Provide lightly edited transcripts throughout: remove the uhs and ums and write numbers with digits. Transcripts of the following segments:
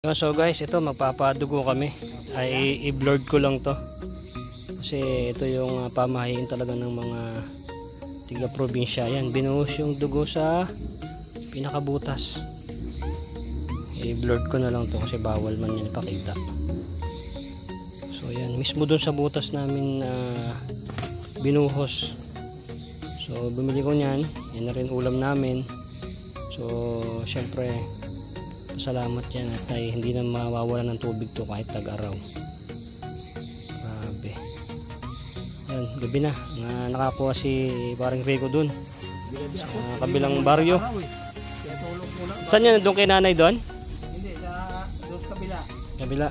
So guys, ito magpapadugo kami. Ay i-blurred ko lang to. Kasi ito yung pamahiin talaga ng mga tiga probinsya. Yan, binuhos yung dugo sa pinakabutas. I-blurred ko na lang to kasi bawal man yan ipakita. So yan, mismo dun sa butas namin binuhos. So bumili ko niyan. Yan na rin ulam namin. So syempre salamat yan at ay hindi na mawawalan ng tubig to kahit tag-araw. Grabe. Yan, gabi na. Nakakuha si parang Rico dun sa kabilang baryo. Saan yan? Doon kay nanay doon? Hindi, doon sa kabila. Kabila.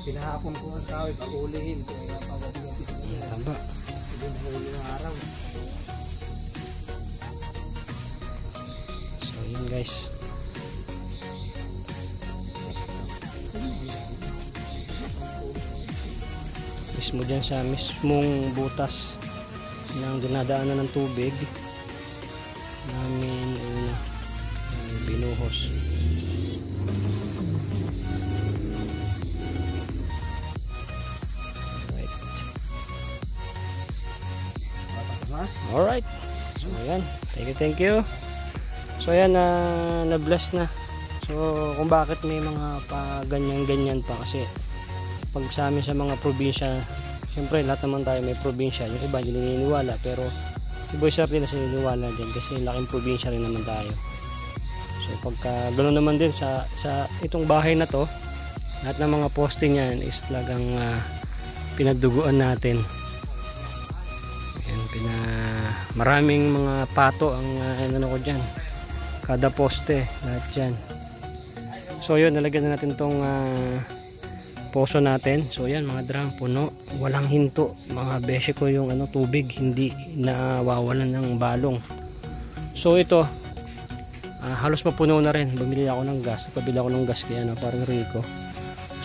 Pinahapon ko ang tawid, pakulihin. Kaya pagkabigabi ko nila. Tama. Doon huli ng araw. So yun guys. Mismo dyan sa mismong butas ng dinadaanan ng tubig namin binuhos. Alright. So ayan, thank you. So ayan, na-bless na. So kung bakit may mga pa ganyan pa kasi pag sa amin sa mga probinsya, siyempre lahat naman tayo may probinsya, yung iba hindi naniniwala, pero si Boy Sir din na naniniwala dyan kasi laking probinsya rin naman tayo. So pagka ganoon naman din sa itong bahay na to, lahat ng mga poste niyan is talagang pinaduguan natin. Ayan, maraming mga pato ang ano ko dyan, kada poste, lahat dyan. So yun, nalagyan na natin tong poso natin. So yan, mga drum puno, walang hinto, mga beshi ko yung tubig, hindi nawawalan ng balong. So ito halos mapuno na rin. Bumili ako ng gas, pabili ako ng gas kaya parang Rico.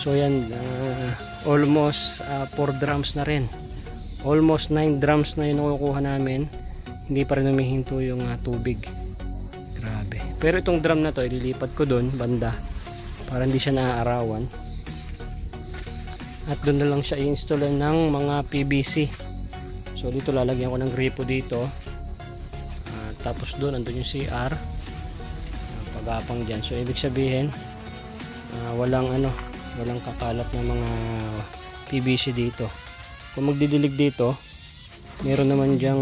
So yan, almost 4 drums na rin, almost 9 drums na yung nakukuha namin, hindi pa rin humihinto yung tubig. Grabe. Pero itong drum na to ililipat ko doon banda para hindi siya naaarawan. At doon na lang siya i-install ng mga PVC. So dito lalagyan ko ng gripo dito. Tapos doon andun yung CR. Pag-apang dyan. So ibig sabihin walang kakalat na mga PVC dito. Kung magdidilig dito, meron naman dyang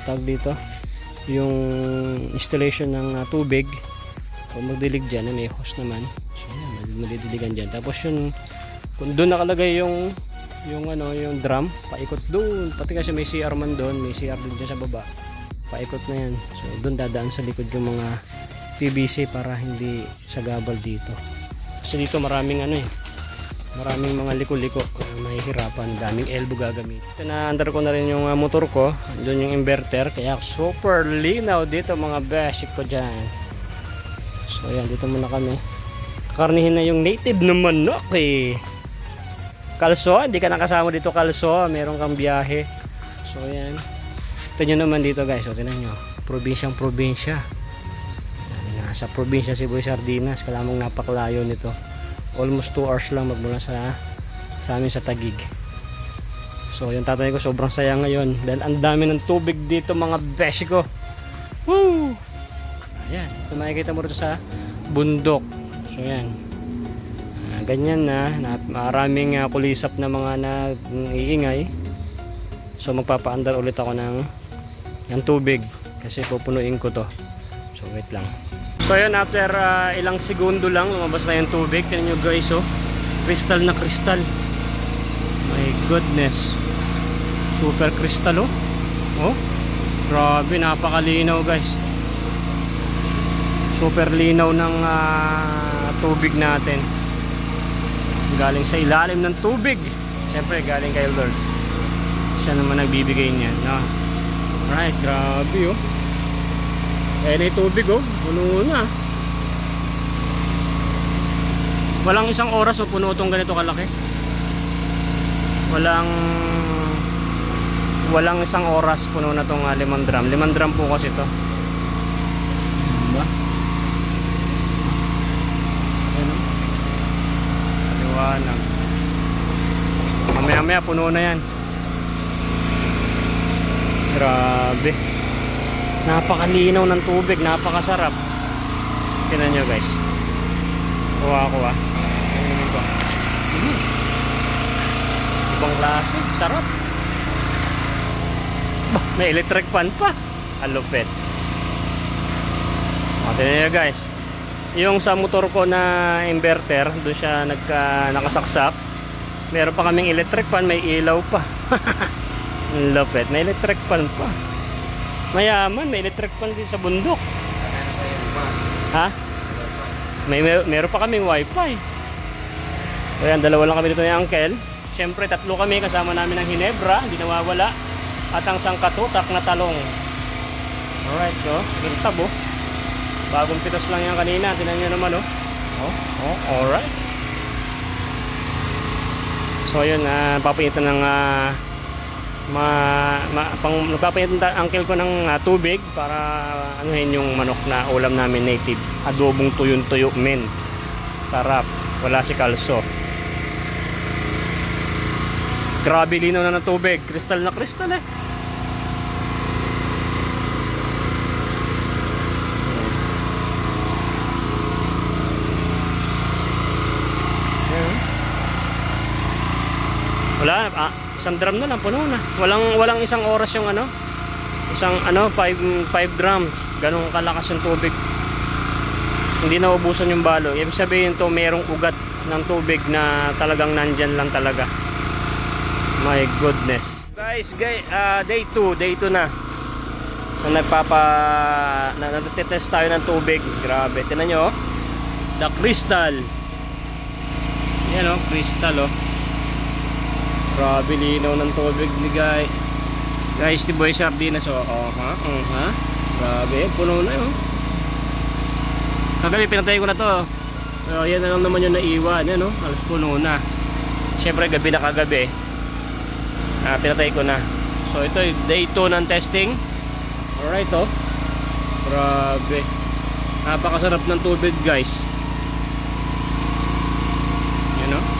tag dito yung installation ng tubig. Kung magdilig dyan, may hose naman. So yan, madidiligan dyan. Tapos yung kung doon nakalagay yung drum, paikot doon, pati kasi may CR man doon, may CR din dyan sa baba, paikot na yan. So doon dadaan sa likod yung mga PVC para hindi sagabal dito. Kasi dito maraming maraming mga liko-liko, mahihirapan, daming elbow gagamit. Na-under ko na rin yung motor ko, doon yung inverter, kaya super linaw dito mga basic ko dyan. So yan, dito muna kami. Karnihin na yung native na manok Kalso, hindi ka nakasama dito kalso, meron kang biyahe. So yan, ito nyo naman dito guys. So tinan nyo, probinsyang probinsya. Nasa probinsya si Boy Sardinas, kalamang napaklayo nito. Almost 2 hours lang magmula sa amin sa Taguig. So yung tatay ko sobrang saya ngayon dahil ang dami ng tubig dito mga beshi ko. Woo! Ayan, ito makikita mo rito sa bundok. So yan, ganyan na maraming kulisap na mga naiingay. So magpapaandar ulit ako ng tubig kasi pupunuin ko to. So wait lang. So yun, after ilang segundo lang lumabas na yung tubig. Tingnan nyo guys, crystal na crystal. My goodness, super crystal grabe, napakalinaw guys. Super linaw ng tubig natin galing sa ilalim ng tubig. Siyempre galing kay Lord, siya naman nagbibigay niyan, no? Right, grabe kaya na yung tubig puno na. Walang isang oras mapuno itong ganito kalaki. Walang isang oras puno na itong 5 drum. 5 drum po kasi ito. Diba? maliwanag. Mamaya maya puno na yan. Grabe. Napakalinaw ng tubig, napakasarap. Tingnan nyo guys. Kuha ko ibang klase, sarap. Bah, may electric fan pa. Alupet. Tingnan nyo guys. Yung sa motor ko na inverter, doon siya nakasaksak. Meron pa kaming electric fan, may ilaw pa. Lupet, may electric fan pa. Mayaman, may electric fan din sa bundok. Ha? Meron pa kaming wifi. Ayan, dalawa lang kami dito ni Uncle. Siyempre, tatlo kami, kasama namin ang Hinebra, hindi nawawala. At ang sangkatutak na talong. Alright, oh, kintab oh. Bagong pitas lang yan kanina, tinan nyo naman oh. Alright. So yun, papainitan ng nagpapainitan ang uncle ko ng tubig para anuhin yung manok na ulam namin, native. Adobong tuyong-tuyo men. Sarap, wala si kalso. Grabe linaw na ng tubig, kristal na kristal eh. Wala, isang drum na lang, puno na. Walang isang oras yung isang 5 drums. Ganong kalakas yung tubig. Hindi na ubusan yung balo. Ibig sabihin to, merong ugat ng tubig na talagang nandyan lang talaga. My goodness. Guys, day 2 na. Nagtetest tayo ng tubig. Grabe, tingnan nyo oh. The crystal. Yan oh, crystal oh. Grabe linaw ng tubig ni guys, the boy sardinas oh. Grabe, puno na yun. Kagabi pinatay ko na to. Yan na lang naman yung naiwan, yan oh. Alas puno na. Siyempre gabi na kagabi. Pinatay ko na. So ito day 2 ng testing. Alright oh. Grabe. Napakasarap ng tubig guys. Yan oh.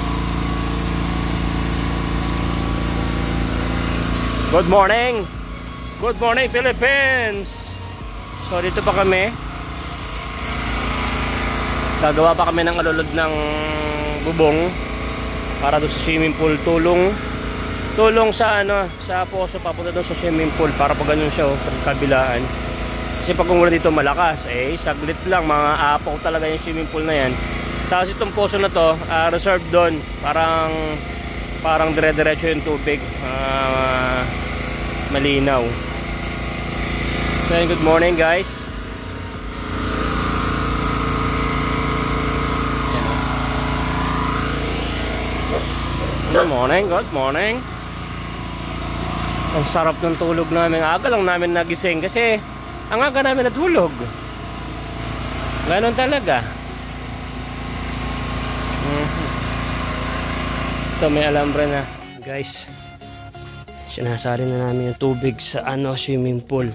Good morning! Good morning Philippines! So dito pa kami. Gagawa pa kami ng alulod ng bubong para doon sa swimming pool. Tulong sa sa poso papunta doon sa swimming pool para pag ganun siya pagkabilaan. Kasi pag umulan dito malakas saglit lang, mga apaw talaga yung swimming pool na yan. Tapos itong poso na to reserved doon, parang dire-diretso yung tubig, malinaw. So good morning guys. Good morning. Ang sarap ng tulog namin. Aga lang namin nagising kasi ang aga namin natulog. Ganon talaga. Ito may alambre na guys. Sinasari na namin yung tubig sa swimming pool.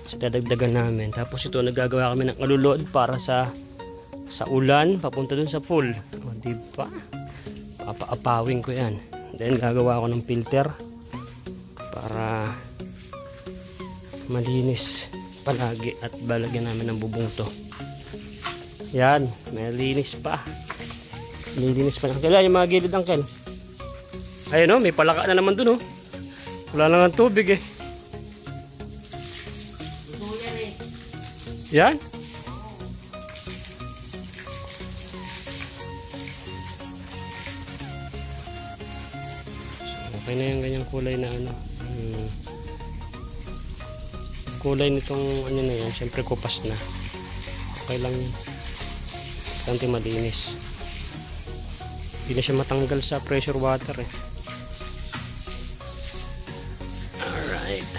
So dadagdagan namin. Tapos ito nagagawa kami ng alulod para sa ulan papunta dun sa pool. O diba? Papaapawin ko yan. Then gagawa ko ng filter para malinis palagi at balagyan namin ng bubong to. Yan, malinis pa. Malinis pa. Kailan yung mga gilid Uncle? Ayun may palaka na naman dun Wala lang ang tubig Yan? Okay na yung ganyang kulay na kulay nitong na yan, syempre kupas na. Okay lang yun. Bastante malinis. Hindi na siya matanggal sa pressure water Alright.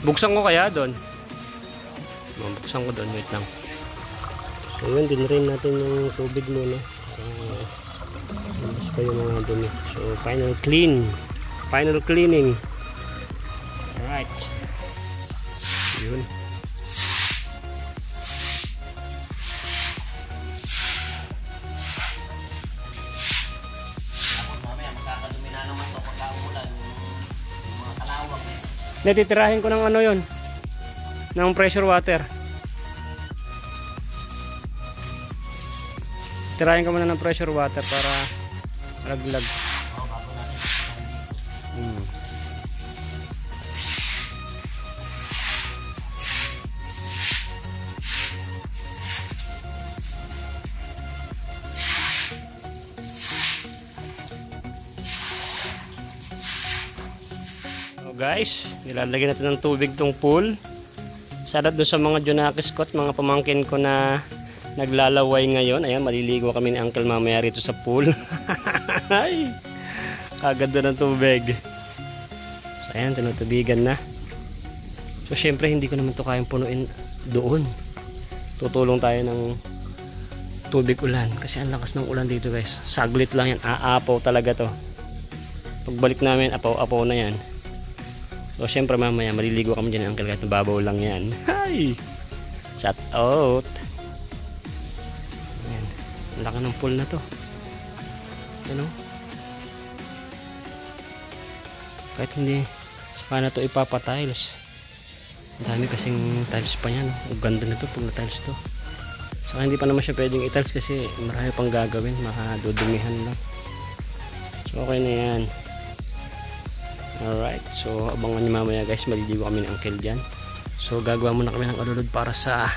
Buksan ko kaya doon? Buksan ko doon, wait lang. So yun, dinrain natin yung tubig muna. Labas pa yung mga dumi. So final cleaning. Alright. Yun. Natitirahin ko ng ano yon, ng pressure water. Tirahin ko muna ng pressure water para malaglag. So guys, nilalagyan natin ng tubig tong pool. Sarap doon sa mga Junakis Scott, mga pamangkin ko na naglalaway ngayon. Ayan, maliligo kami ni Uncle mamaya rito sa pool. Ay, kaganda ng tubig. So ayan, tinutubigan na. So syempre hindi ko naman to kayang punuin doon. Tutulong tayo ng tubig ulan kasi ang lakas ng ulan dito guys. Saglit lang yan, aapaw talaga to. Pagbalik namin, apaw-apaw na yan. So syempre mamaya maliligo kami dyan ni Uncle kahit nababaw lang yan. Hi! Shout out! Ayan. Ang laki ng pool na to. Ano? Kahit hindi saka na to ipapatiles. Ang dami kasing tiles pa yan. Ang ganda na to pag na-tiles to. Saka hindi pa naman siya pwedeng i-tiles kasi marami pang gagawin. Makadudumihan lang. So okay na yan. Alright, so abangan nyo mamaya guys, maliligo kami ng Uncle dyan. So gagawa muna kami ng alulod para sa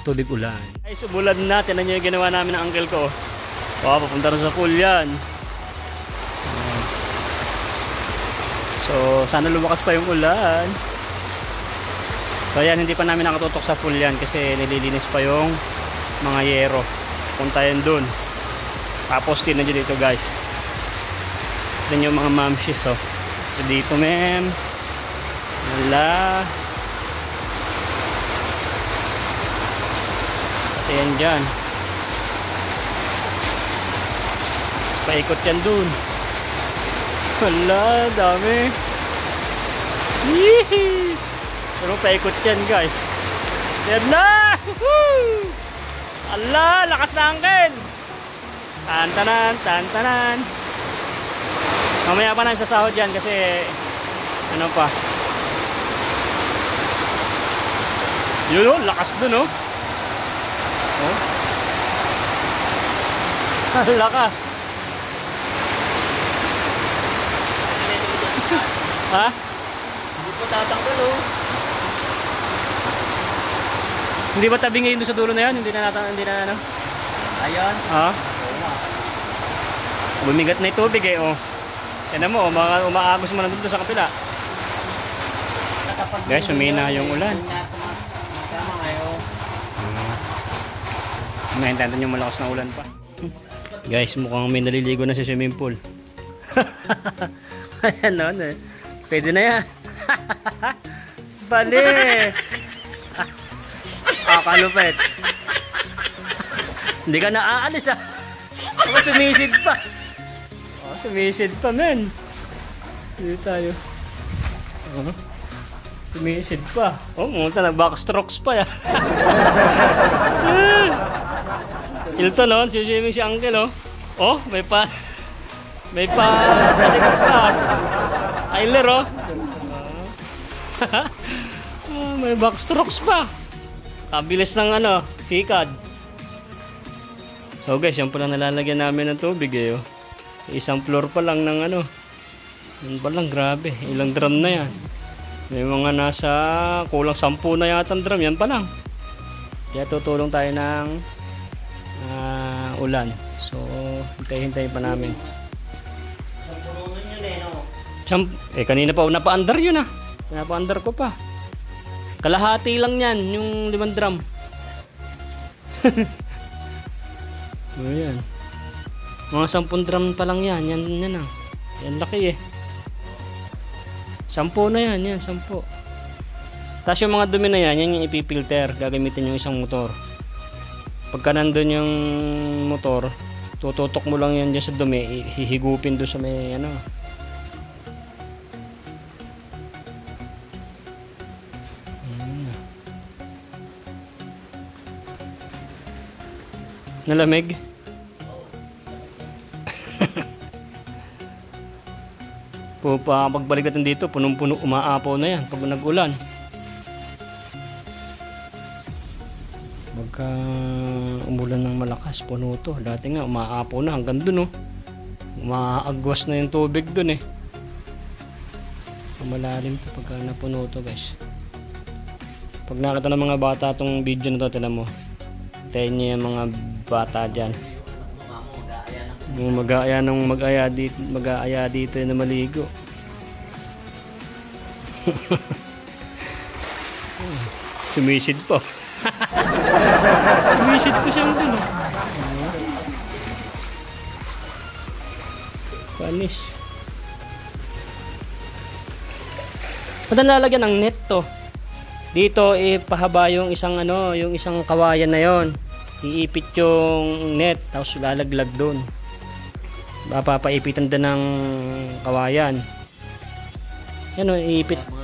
tubig ulan. Ay, subulan na, tinan nyo yung ginawa namin ng Uncle ko. Wow, papunta rin sa pool yan. So sana lumakas pa yung ulan. So yan, hindi pa namin nakatutok sa pool yan kasi nililinis pa yung mga yero. Punta yan dun. Tapos tinan nyo dito guys. Tinan yung mga mamshis oh. So dito ma'am. Wala. Pati yan dyan. Paikot yan dun. Wala, dami. Yee! Pero paikot yan guys. Yan na! Woohoo! Ala, lakas na Uncle. Tantanan, tantanan. Mamaya pa na sasahod yan kasi ano pa. Yun oh, lakas dun oh. Oh. Lakas. Ha? Hindi po tatanggal oh. Hindi ba tabi ngayon doon sa dulo na yan? Hindi na ano? Ayan. Ha? Bumigat na yung tubig eh oh. Yan mo, umaagos mo na dito sa kapila. Guys, humina yung ulan. Tama kayo. Mahintayin yung malakas na ulan pa. Guys, mukhang may naliligo na sa swimming pool. Ayan no, pwede na yan. Balis! Kalupit. Hindi ka naaalis ah. Ako sumisid pa. Sumisid pa men. Dito tayo. Sumisid pa. Oh, munta na backstrokes pa ya. Hilton no, swimming si Uncle oh. Oh, may pa talikod pa. Tyler oh. May backstrokes pa. Kabilis ng ano, sikad. So guys, yan pala nalalagyan namin ng tubig eh oh. Isang floor pa lang ng ano. Yan pa lang, grabe. Ilang drum na yan. May mga nasa kulang 10 na yata ang drum. Yan pa lang. Kaya tutulong tayo ng ulan. So, hintay-hintay pa namin. Kanina pa, napa-under yun ah. Napa-under ko pa. Kalahati lang yan, yung 5 drum. Ayan. Mga 10 drum pa lang yan. Yan ah. Yan laki eh. 10 na yan. Yan, 10. Tapos yung mga dumi na yan, yan yung ipipilter. Gagamitin yung isang motor. Pagka nandun yung motor, tututok mo lang yan dyan sa dumi. Hihigupin doon sa may ano. Nalamig? pagbalik natin dito, punong-puno, umaapaw na yan pag nag-ulan. Pagka umulan ng malakas, puno to. Dati nga, umaapaw na hanggang dun, oh. Umaagwas na yung tubig dun, eh. Malalim to pagka napuno to, guys. Pag nakita ng mga bata tong video na to, tinan mo. Tayo niyo yung mga bata dyan. Mag-aaya dito na maligo. Sumisid po. Sumisid po siyang dun. Panis. Ba't lalagyan ng net to? Dito pahaba yung isang yung isang kawayan na yon. Iipit yung net tapos lalaglag doon. Papaipitan din ng kawayan. Yan o, iipit. Mga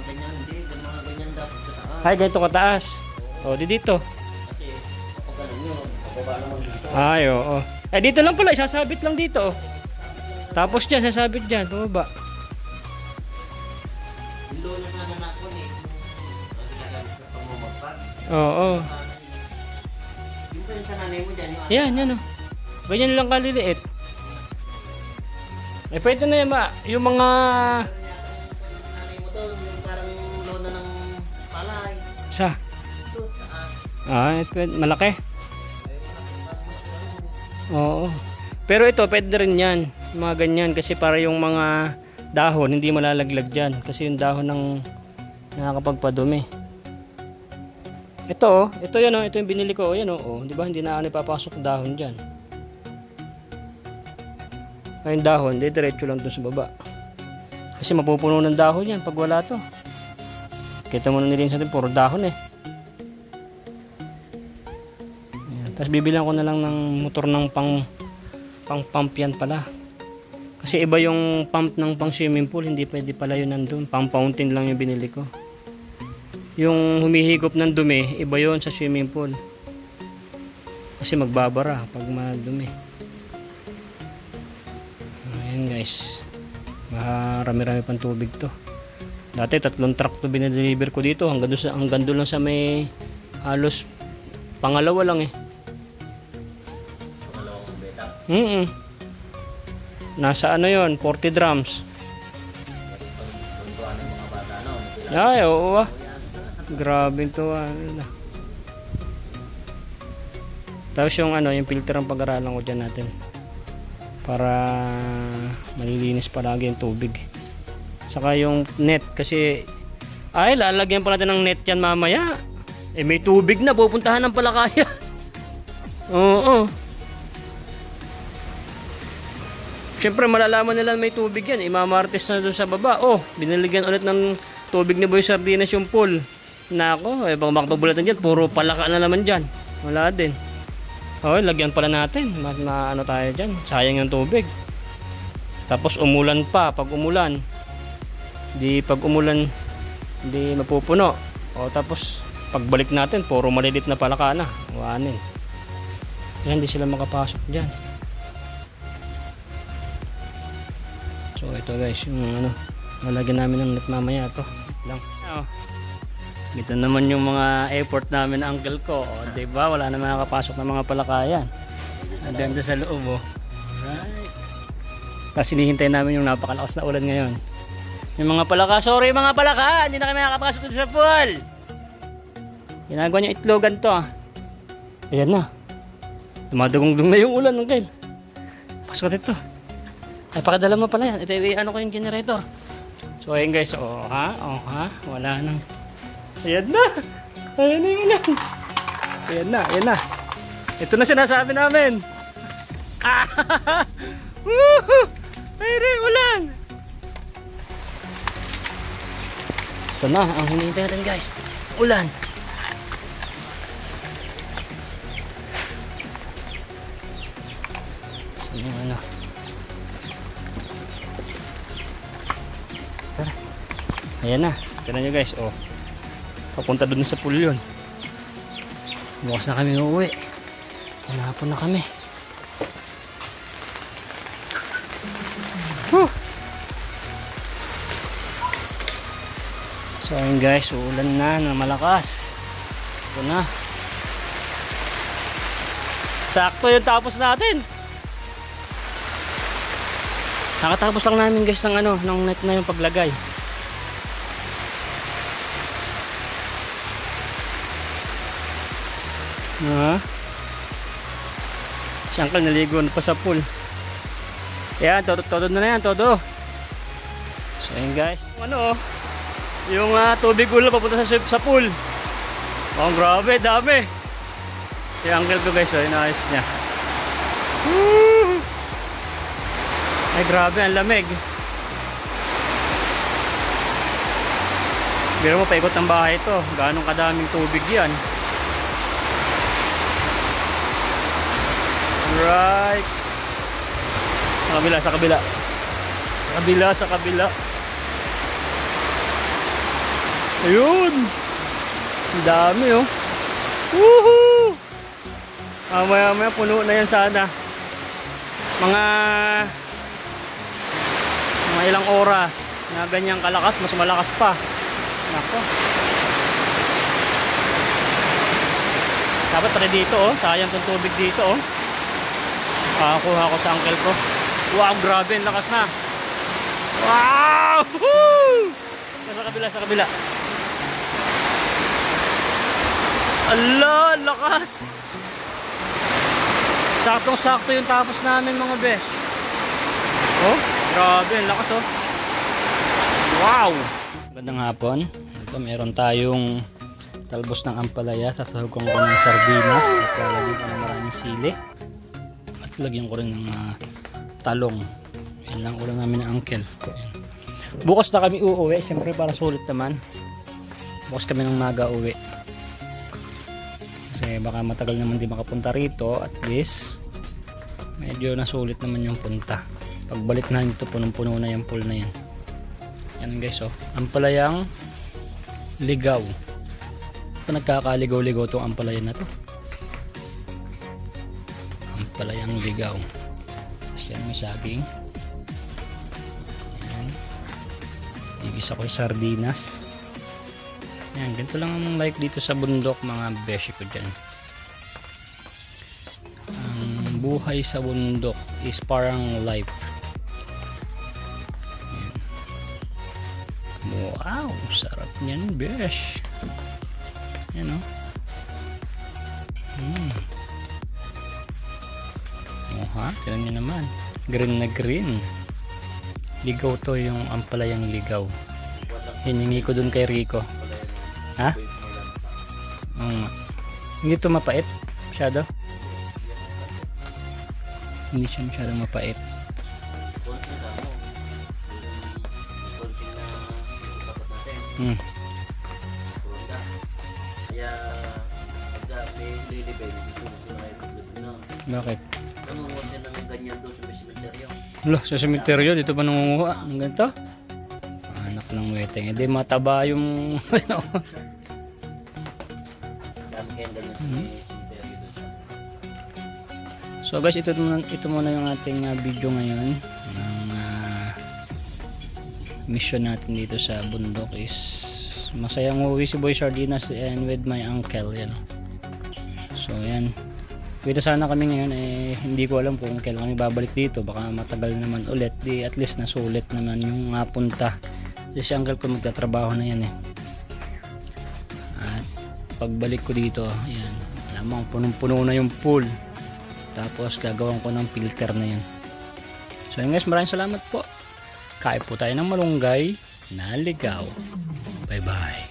ganyan dapat kataas. Ay, ganito kataas. O, dito. Kasi kapag ganun yun, pababa naman dito. Ay, oo. Eh, dito lang pala, isasabit lang dito. Tapos dyan, sasabit dyan, pababa. Yung lolo na nanakon eh. Ang ginagamit sa pamumagpag. Oo. Yung pa yung sa nanay mo dyan. Yan o. Ganyan lang kaliliit. Eh, pwede na yan yung mga... Nanay mo to, yung parang lona ng palay. Sa? Ito, taas. Malaki? Oo. Pero ito, pwede rin yan. Mga ganyan. Kasi para yung mga dahon, hindi malalaglag dyan. Kasi yung dahon ng nakakapagpadumi. Ito, ito yan o. Ito yung binili ko. Yan o. Di ba? Hindi na ipapasok dahon dyan. Ay, yung dahon, diretso lang dun sa baba. Kasi mapupuno ng dahon yan pag wala to. Kita mo na nilinis natin, puro dahon eh. Ayan. Tapos bibilang ko na lang ng motor ng pang pump yan pala. Kasi iba yung pump ng pang swimming pool, hindi pwede pala yun nandun. Pang fountain lang yung binili ko. Yung humihigop ng dumi, iba yun sa swimming pool. Kasi magbabara pag madumi. Ayan guys, marami-rami pang tubig to. Dati 3 truck to binadeliver ko dito hanggang doon lang sa may halos pangalawa lang eh. Pangalawang beta. Nasa yon 40 drums. Tuntuan ng mga bata no. Ay, oo. Grabe to. Tapos yung yung filter ang pag-aralan ko dyan natin. Para malilinis palagi yung tubig. Saka yung net kasi lalagyan pa natin ng net yan mamaya. Eh may tubig na, pupuntahan ng Palakayan. Oo. Siyempre malalaman nila may tubig yan. Imamartes na doon sa baba. Oh, biniligyan ulit ng tubig ni Boy Sardinas yung pool. Nako, baka makapagulatan dyan. Puro palaka na naman dyan. Wala din. Oh, lagyan pala natin. Ano tayo dyan. Sayang yung tubig. Tapos umulan pa. Pag umulan, pag umulan, hindi mapupuno. O tapos pagbalik natin, puro malilit na palaka na. Wanin. Yan, hindi sila makapasok dyan. So ito guys, yung lalagyan namin ng net mamaya ito. Lang. Ito naman yung mga effort namin ng uncle ko. O, diba? Wala na makakapasok ng mga palakayan. Andun sa loob. Oh. Right. Tapos hinihintay namin yung napakalakas na ulan ngayon. Yung mga palaka, sorry mga palaka, hindi na kami makakapasok dito sa pool. Ginagawa niyo itlogan to. Ayan na. Dumadugong-dung na yung ulan, uncle. Pasok dito. Ay, pakadala mo pala yan. Ito, ko yung generator. So, ayun guys. Wala nang. Ayan na. Ayan na yung ulan. Ayan na. Ito na sinasabi namin. Woohoo! Ayun yung ulan. Ito na, ang hinihintay natin guys. Ulan. Saan yung Tara. Ayan na. Tignan nyo guys. Oh. Papunta dun sa pool yun. Bukas na kami uuwi. Hanapon na kami. So ayun guys, uulan na malakas. Ito na. Sakto yung tapos natin. Nakatapos lang namin guys ng ng net na yung paglagay. Si Uncle naligo na pa sa pool. Yan, todo na yan, todo. So ayun guys, yung tubig ulan papunta sa pool. Oh, grabe, dami. Si Uncle ko guys, inayos niya. Woo! Ay grabe, ang lamig. Biro mo, paikot ng bahay ito. Ganong kadaming tubig yan. Right. Sa kabila. Ayun. Ang dami oh. Woohoo! Maya puno na yan sana. Mga ilang oras na ganyang kalakas, mas malakas pa. Nako. Dapat pala dito oh, sayang tong tubig dito oh. Kuha ko sa uncle ko. Wow, grabe, ang lakas na. Wow! Woo! Sa kabila. Ala, lakas. Saktong-sakto yung tapos namin mga besh. Oh, grabe, ang lakas oh. Wow! Magandang hapon. Ito meron tayong talbos ng ampalaya. Sasahugan ko ng sardinas at lalagyan ko ng maraming sili. At lagyan ko rin ng talong. Yan lang ulam namin ng uncle. Yan. Bukas na kami uuwi. Siyempre para sulit naman. Bukas kami ng maga uwi. Kasi baka matagal naman di makapunta rito. At least medyo nasulit naman yung punta. Pagbalik na ito, punong-puno na yung pool na yan. Yan guys oh. Ampalayang ligaw. Ito nagkakaligaw-ligaw itong ampalaya na to. Ampalayang ligaw. Tapos yan may saging. Yan. Igisa ko sardinas. Yan, ganito lang ang like dito sa bundok mga beshi ko dyan. Ang buhay sa bundok is parang life. Yan. Wow, sarap niyan besh. Yan o. Oh ha, tinan nyo naman. Green na green. Ligaw to, yung ampalayang ligaw. Hiningi ko dun kay Rico. Ha? Hindi to mapait masyado. Hindi siya masyadong mapait. Bakit? Nangunguha siya ng ganyan doon sa sementeryo. Loh, sa sementeryo dito pa nangunguha ng ganito? Anak ng weteng, hindi mataba yung Dami kayong ganyan sa sementeryo doon. So guys, ito muna yung ating video ngayon ng mission natin dito sa bundok is masayang uwi si Boy Sardinas and with my uncle yan. So yan, pwede sana kami ngayon hindi ko alam kung kailan kami babalik dito, baka matagal naman ulit, di at least nasulit naman yung punta kasi si uncle ko magtatrabaho na yan at pagbalik ko dito yan, alamang punong-puno na yung pool, tapos gagawin ko ng filter na yan. So yun guys, maraming salamat po. Kain po tayo ng malunggay na ligaw. Bye bye.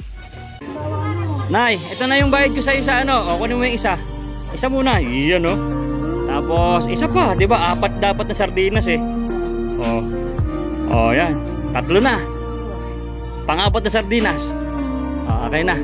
Nay, ito na yung bayad ko sa isa o kunin mo yung isa. Isa muna, iyan o. Tapos isa pa, 'di ba? Apat dapat na sardinas Oh, yan. 3 na. Pang-apat na sardinas. Okay na.